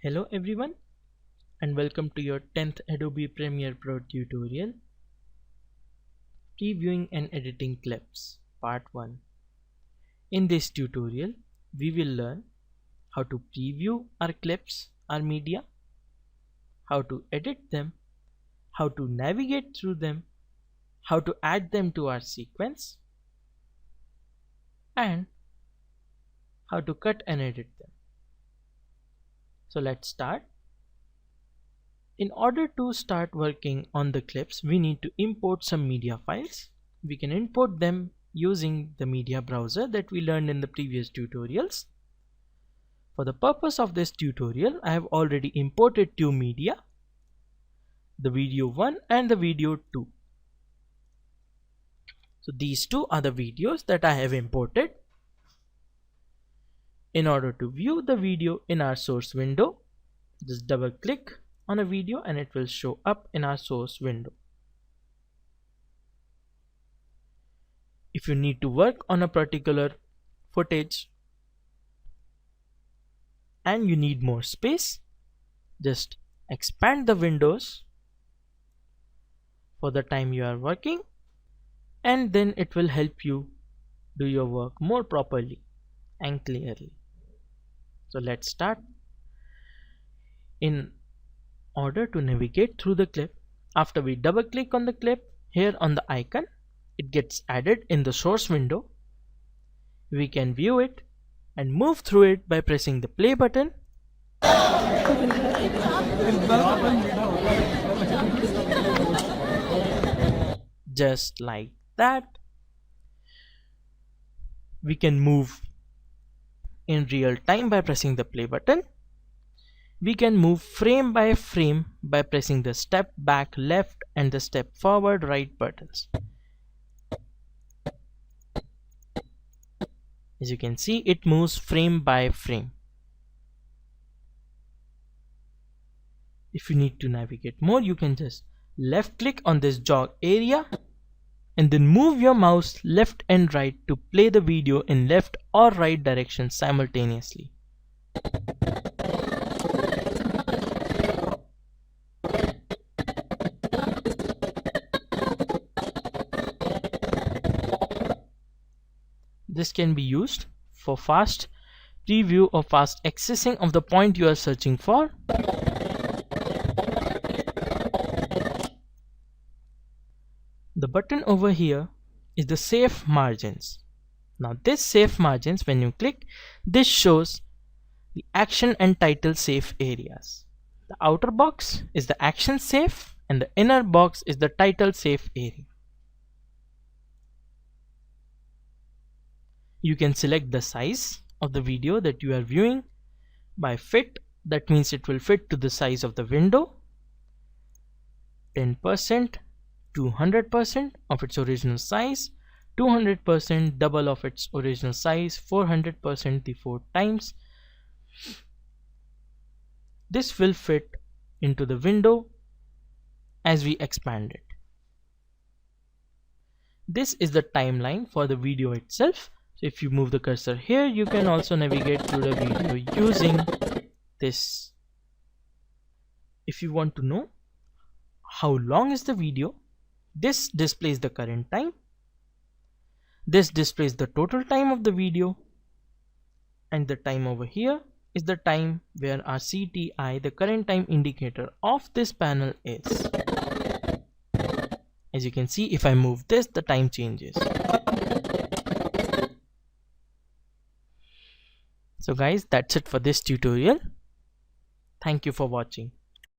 Hello everyone and welcome to your 10th Adobe Premiere Pro tutorial, Previewing and Editing Clips, Part 1. In this tutorial, we will learn how to preview our clips, our media, how to edit them, how to navigate through them, how to add them to our sequence, and how to cut and edit them. So let's start. In order to start working on the clips, we need to import some media files. We can import them using the media browser that we learned in the previous tutorials. For the purpose of this tutorial, I have already imported two media, the video 1 and the video 2. So these two are the videos that I have imported. In order to view the video in our source window, just double click on a video and it will show up in our source window. If you need to work on a particular footage and you need more space, just expand the windows for the time you are working, and then it will help you do your work more properly and clearly. So let's start. In order to navigate through the clip, after we double click on the clip, here on the icon, it gets added in the source window. We can view it and move through it by pressing the play button. Just like that. We can move in real time by pressing the play button. We can move frame by frame by pressing the step back left and the step forward right buttons. As you can see, it moves frame by frame. If you need to navigate more, you can just left click on this jog area and then move your mouse left and right to play the video in left or right direction simultaneously. This can be used for fast preview or fast accessing of the point you are searching for. The button over here is the save margins. Now this save margins, when you click, this shows the action and title save areas. The outer box is the action save and the inner box is the title save area. You can select the size of the video that you are viewing by fit. That means it will fit to the size of the window. 10%, 200% of its original size, 200% double of its original size, 400% the 4 times. This will fit into the window as we expand it. This is the timeline for the video itself. So if you move the cursor here, you can also navigate through the video using this. If you want to know how long is the video, this displays the current time. This displays the total time of the video, and the time over here is the time where our CTI, the current time indicator of this panel, is. As you can see, if I move this, the time changes. So guys, that's it for this tutorial. Thank you for watching.